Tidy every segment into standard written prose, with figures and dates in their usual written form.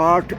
8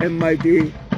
MIT,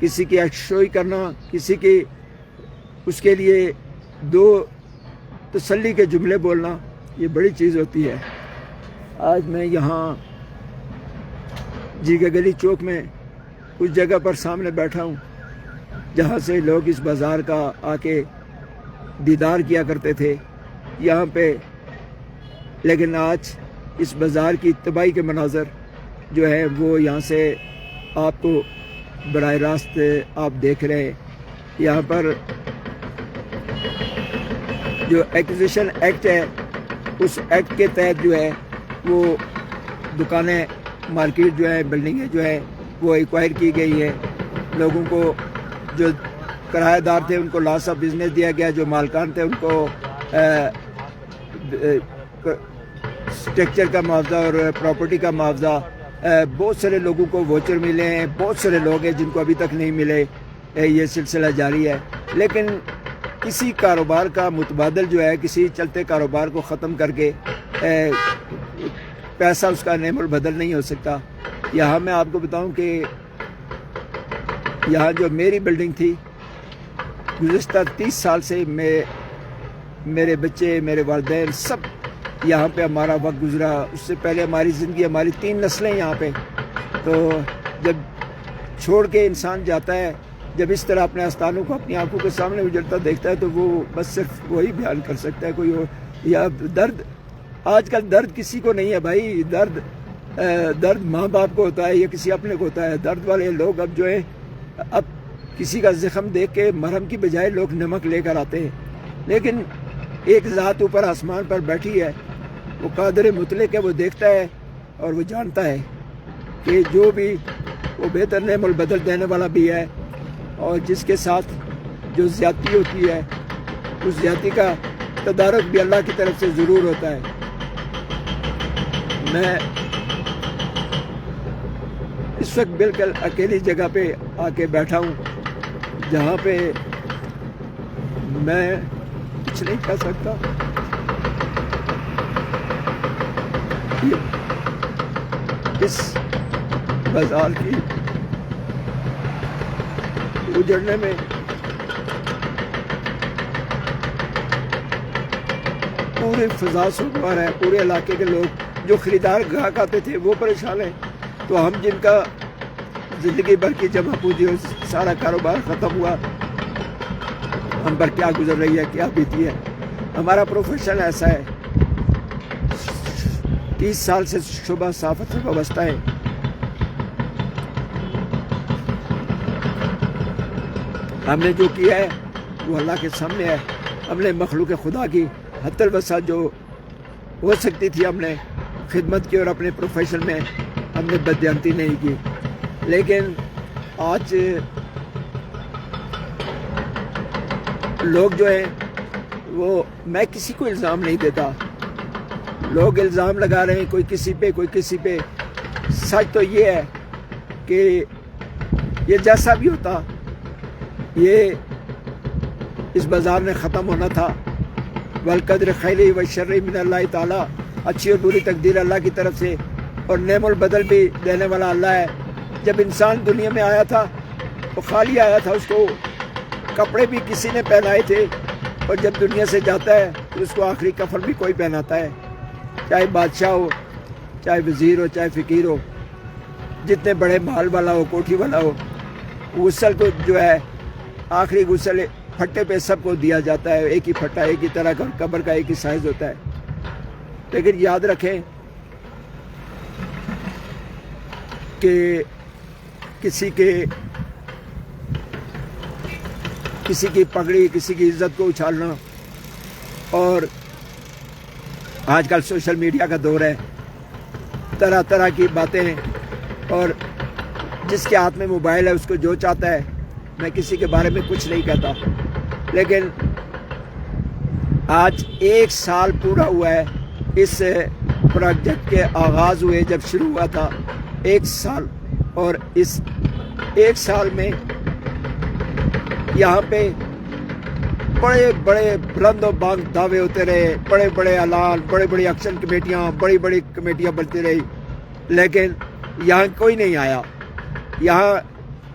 کسی کی اشوئی کرنا، کسی کی اس کے لیے دو تسلی کے جملے بولنا، یہ بڑی چیز ہوتی ہے۔ آج میں یہاں جی کے گلی چوک میں اس جگہ پر سامنے بیٹھا ہوں جہاں سے لوگ اس بازار کا آ کے دیدار کیا کرتے تھے یہاں پہ، لیکن آج اس بازار کی تباہی کے مناظر جو ہے وہ یہاں سے آپ کو براہ راست آپ دیکھ رہے ہیں۔ یہاں پر جو ایکوزیشن ایکٹ ہے، اس ایکٹ کے تحت جو ہے وہ دکانیں، مارکیٹ جو ہے، بلڈنگیں جو ہے وہ ایکوائر کی گئی ہے۔ لوگوں کو جو کرایہ دار تھے ان کو لاس آف بزنس دیا گیا، جو مالکان تھے ان کو اسٹرکچر کا معاوضہ اور پراپرٹی کا معاوضہ۔ بہت سارے لوگوں کو ووچر ملے ہیں، بہت سارے لوگ ہیں جن کو ابھی تک نہیں ملے۔ یہ سلسلہ جاری ہے، لیکن کسی کاروبار کا متبادل جو ہے، کسی چلتے کاروبار کو ختم کر کے پیسہ اس کا نعم البدل نہیں ہو سکتا۔ یہاں میں آپ کو بتاؤں کہ یہاں جو میری بلڈنگ تھی، گزشتہ 30 سال سے میرے بچے، میرے والدین سب یہاں پہ ہمارا وقت گزرا۔ اس سے پہلے ہماری زندگی، ہماری 3 نسلیں یہاں پہ۔ تو جب چھوڑ کے انسان جاتا ہے، جب اس طرح اپنے آستانوں کو اپنی آنکھوں کے سامنے اجڑتا دیکھتا ہے، تو وہ بس صرف وہی بیان کر سکتا ہے کوئی اور۔ یا درد، آج کل درد کسی کو نہیں ہے بھائی، درد ماں باپ کو ہوتا ہے یا کسی اپنے کو ہوتا ہے۔ درد والے لوگ اب جو ہے، اب کسی کا زخم دیکھ کے مرہم کی بجائے لوگ نمک لے کر آتے ہیں۔ لیکن ایک ذات اوپر آسمان پر بیٹھی ہے، وہ قادر مطلق ہے، وہ دیکھتا ہے اور وہ جانتا ہے کہ جو بھی وہ بہتر نعم البدل دینے والا بھی ہے، اور جس کے ساتھ جو زیادتی ہوتی ہے اس زیادتی کا تدارک بھی اللہ کی طرف سے ضرور ہوتا ہے۔ میں اس وقت بالکل اکیلی جگہ پہ آ کے بیٹھا ہوں جہاں پہ میں کچھ نہیں کہہ سکتا۔ اس بازار کی اجڑنے میں پوری فضا سوگوار ہے، پورے علاقے کے لوگ جو خریدار گاہک آتے تھے وہ پریشان ہیں، تو ہم جن کا زندگی بھر کی جمع پوجی اور سارا کاروبار ختم ہوا، ہم پر کیا گزر رہی ہے، کیا بیتی ہے۔ ہمارا پروفیشن ایسا ہے، 30 سال سے شعبہ صحافت سے وابستہ ہے۔ ہم نے جو کیا ہے وہ اللہ کے سامنے ہے۔ ہم نے مخلوق خدا کی حد الوسع جو ہو سکتی تھی ہم نے خدمت کی، اور اپنے پروفیشن میں ہم نے بددیانتی نہیں کی۔ لیکن آج لوگ جو ہیں وہ، میں کسی کو الزام نہیں دیتا، لوگ الزام لگا رہے ہیں کوئی کسی پہ کوئی کسی پہ۔ سچ تو یہ ہے کہ یہ جیسا بھی ہوتا، یہ اس بازار نے ختم ہونا تھا۔ والقدر خیر و شر من اللہ تعالیٰ، اچھی اور بری تقدیر اللہ کی طرف سے، اور نعم البدل بھی دینے والا اللہ ہے۔ جب انسان دنیا میں آیا تھا وہ خالی آیا تھا، اس کو کپڑے بھی کسی نے پہنائے تھے، اور جب دنیا سے جاتا ہے تو اس کو آخری کفن بھی کوئی پہناتا ہے، چاہے بادشاہ ہو، چاہے وزیر ہو، چاہے فقیر ہو، جتنے بڑے مال والا ہو، کوٹھی والا ہو۔ غسل تو جو ہے آخری غسل پھٹے پہ سب کو دیا جاتا ہے، ایک ہی پھٹا، ایک ہی طرح کا، قبر کا ایک ہی سائز ہوتا ہے۔ لیکن یاد رکھیں کہ کسی کی پگڑی، کسی کی عزت کو اچھالنا، اور آج کل سوشل میڈیا کا دور ہے، طرح طرح کی باتیں ہیں، اور جس کے ہاتھ میں موبائل ہے اس کو جو چاہتا ہے۔ میں کسی کے بارے میں کچھ نہیں کہتا، لیکن آج 1 سال پورا ہوا ہے اس پروجیکٹ کے آغاز ہوئے، جب شروع ہوا تھا 1 سال، اور اس 1 سال میں یہاں پہ بڑے بڑے بلند و بانگ دعوے ہوتے رہے، بڑے بڑے اعلان، بڑی بڑی ایکشن کمیٹیاں، بڑی بڑی کمیٹیاں بنتی رہی، لیکن یہاں کوئی نہیں آیا۔ یہاں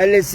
LAC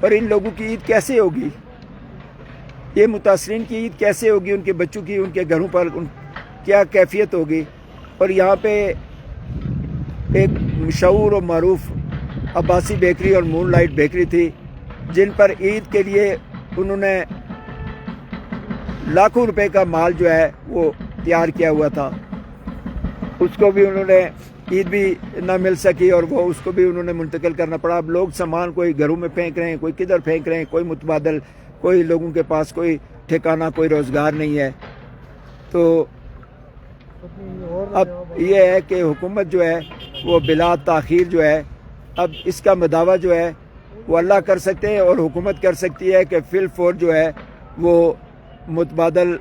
اور ان لوگوں کی عید کیسے ہوگی؟ یہ متاثرین کی عید کیسے ہوگی؟ ان کے بچوں کی ان کے گھروں پر کیا کیفیت ہوگی؟ اور یہاں پہ ایک مشہور و معروف عباسی بیکری اور مون لائٹ بیکری تھی، جن پر عید کے لیے انہوں نے لاکھوں روپے کا مال جو ہے وہ تیار کیا ہوا تھا، اس کو بھی انہوں نے عید بھی نہ مل سکی اور وہ اس کو بھی انہوں نے منتقل کرنا پڑا۔ اب لوگ سامان کوئی گھروں میں پھینک رہے ہیں، کوئی کدھر پھینک رہے ہیں، کوئی متبادل، کوئی لوگوں کے پاس کوئی ٹھکانہ، کوئی روزگار نہیں ہے۔ تو اب یہ ہے کہ حکومت جو ہے وہ بلا تاخیر جو ہے، اب اس کا مداوع جو ہے وہ اللہ کر سکتے ہیں اور حکومت کر سکتی ہے کہ فی الفور جو ہے وہ متبادل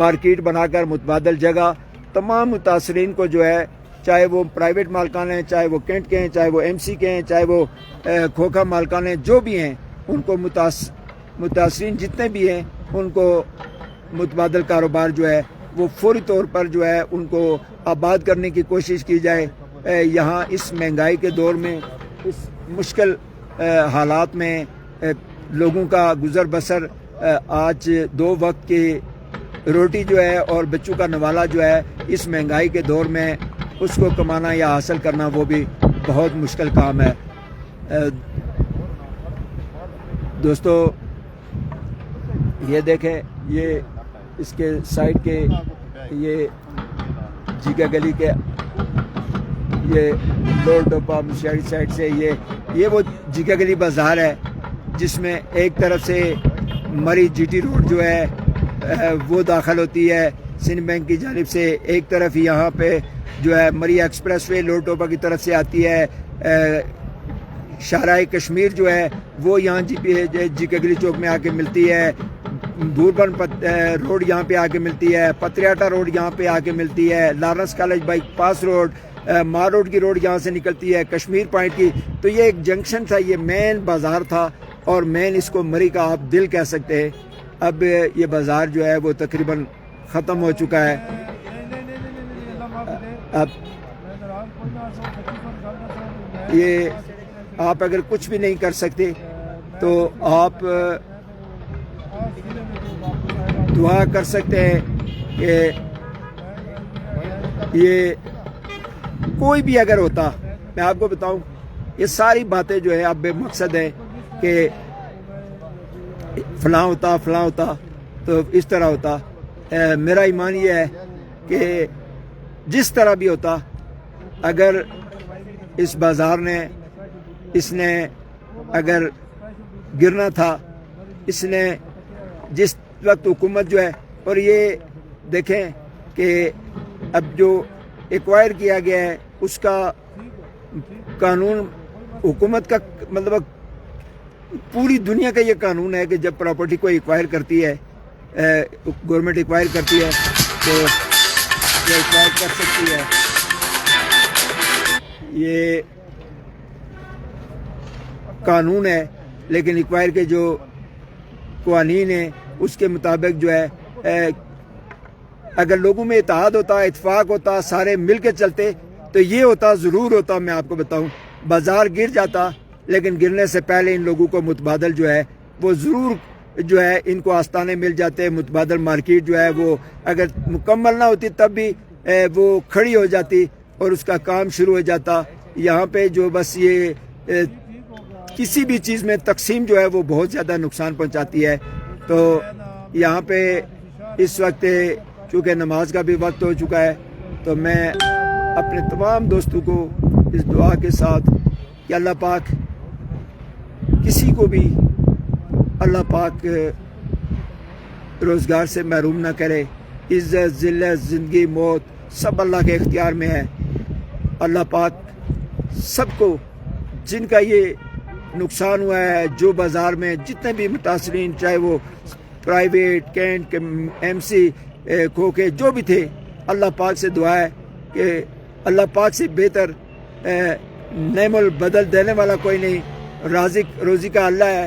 مارکیٹ بنا کر متبادل جگہ تمام متاثرین کو جو ہے، چاہے وہ پرائیویٹ مالکان ہیں، چاہے وہ کینٹ کے ہیں، چاہے وہ ایم سی کے ہیں، چاہے وہ کھوکھا مالکان ہیں، جو بھی ہیں ان کو متاثرین جتنے بھی ہیں ان کو متبادل کاروبار جو ہے وہ فوری طور پر جو ہے ان کو آباد کرنے کی کوشش کی جائے۔ یہاں اس مہنگائی کے دور میں، اس مشکل حالات میں لوگوں کا گزر بسر، آج 2 وقت کی روٹی جو ہے اور بچوں کا نوالا جو ہے اس مہنگائی کے دور میں اس کو کمانا یا حاصل کرنا وہ بھی بہت مشکل کام ہے۔ دوستو یہ دیکھیں، یہ اس کے سائڈ کے یہ جیگا گلی کے یہ لوڈ ڈوپا مشیری سائڈ سے یہ وہ جیگا گلی بازار ہے، جس میں ایک طرف سے مری جی ٹی روڈ جو ہے وہ داخل ہوتی ہے سندھ بینک کی جانب سے، ایک طرف یہاں پہ جو ہے مری ایکسپریس وے لوڈ ڈوپا کی طرف سے آتی ہے، شاہراہ کشمیر جو ہے وہ یہاں جیگا گلی چوک میں آ کے ملتی ہے، بھوربن روڈ یہاں پہ آ کے ملتی ہے، پتریاٹا روڈ یہاں پہ آ کے ملتی ہے، لارنس کالج بائک پاس روڈ، مار روڈ کی روڈ یہاں سے نکلتی ہے، کشمیر پوائنٹ کی۔ تو یہ ایک جنکشن تھا، یہ مین بازار تھا اور مین اس کو مری کا آپ دل کہہ سکتے ہیں۔ اب یہ بازار جو ہے وہ تقریباً ختم ہو چکا ہے۔ اب یہ آپ اگر کچھ بھی نہیں کر سکتے تو آپ دعا کر سکتے ہیں کہ یہ کوئی بھی اگر ہوتا، میں آپ کو بتاؤں یہ ساری باتیں جو ہے اب بے مقصد ہے کہ فلاں ہوتا تو اس طرح ہوتا۔ میرا ایمان یہ ہے کہ جس طرح بھی ہوتا، اگر اس بازار اس نے اگر گرنا تھا، اس نے جس وقت حکومت جو ہے، اور یہ دیکھیں کہ اب جو ایکوائر کیا گیا ہے اس کا قانون حکومت کا مطلب پوری دنیا کا یہ قانون ہے کہ جب پراپرٹی کو ایکوائر کرتی ہے، گورنمنٹ ایکوائر کرتی ہے تو یہ ایکوائر کر سکتی ہے۔ یہ قانون ہے، لیکن ایکوائر کے جو قوانین ہیں اس کے مطابق جو ہے اگر لوگوں میں اتحاد ہوتا، اتفاق ہوتا، سارے مل کے چلتے تو یہ ہوتا، ضرور ہوتا۔ میں آپ کو بتاؤں بازار گر جاتا، لیکن گرنے سے پہلے ان لوگوں کو متبادل جو ہے وہ ضرور جو ہے ان کو آستانے مل جاتے۔ متبادل مارکیٹ جو ہے وہ اگر مکمل نہ ہوتی تب بھی وہ کھڑی ہو جاتی اور اس کا کام شروع ہو جاتا۔ یہاں پہ جو بس یہ کسی بھی چیز میں تقسیم جو ہے وہ بہت زیادہ نقصان پہنچاتی ہے۔ تو یہاں پہ اس وقت چونکہ نماز کا بھی وقت ہو چکا ہے، تو میں اپنے تمام دوستوں کو اس دعا کے ساتھ کہ اللہ پاک کسی کو بھی اللہ پاک روزگار سے محروم نہ کرے۔ عزت، ذلت، زندگی، موت سب اللہ کے اختیار میں ہے۔ اللہ پاک سب کو جن کا یہ نقصان ہوا ہے، جو بازار میں جتنے بھی متاثرین، چاہے وہ پرائیویٹ، کینٹ، ایم سی، کھوکھے جو بھی تھے، اللہ پاک سے دعا ہے کہ اللہ پاک سے بہتر نعم البدل دینے والا کوئی نہیں۔ رازق روزی کا اللہ ہے،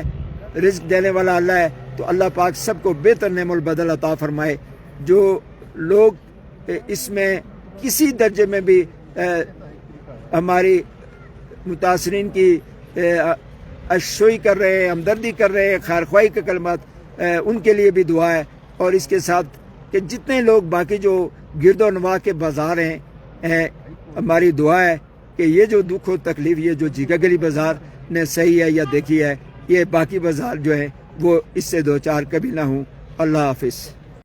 رزق دینے والا اللہ ہے، تو اللہ پاک سب کو بہتر نعم البدل عطا فرمائے۔ جو لوگ اس میں کسی درجے میں بھی ہماری متاثرین کی اشوئی کر رہے ہیں، ہمدردی کر رہے ہیں، خیرخواہی کے کلمات، ان کے لیے بھی دعا ہے۔ اور اس کے ساتھ کہ جتنے لوگ باقی جو گرد و نواح کے بازار ہیں، ہماری دعا ہے کہ یہ جو دکھ و تکلیف یہ جو جیگا گلی بازار نے صحیح ہے یا دیکھی ہے، یہ باقی بازار جو ہیں وہ اس سے دو چار کبھی نہ ہوں۔ اللہ حافظ۔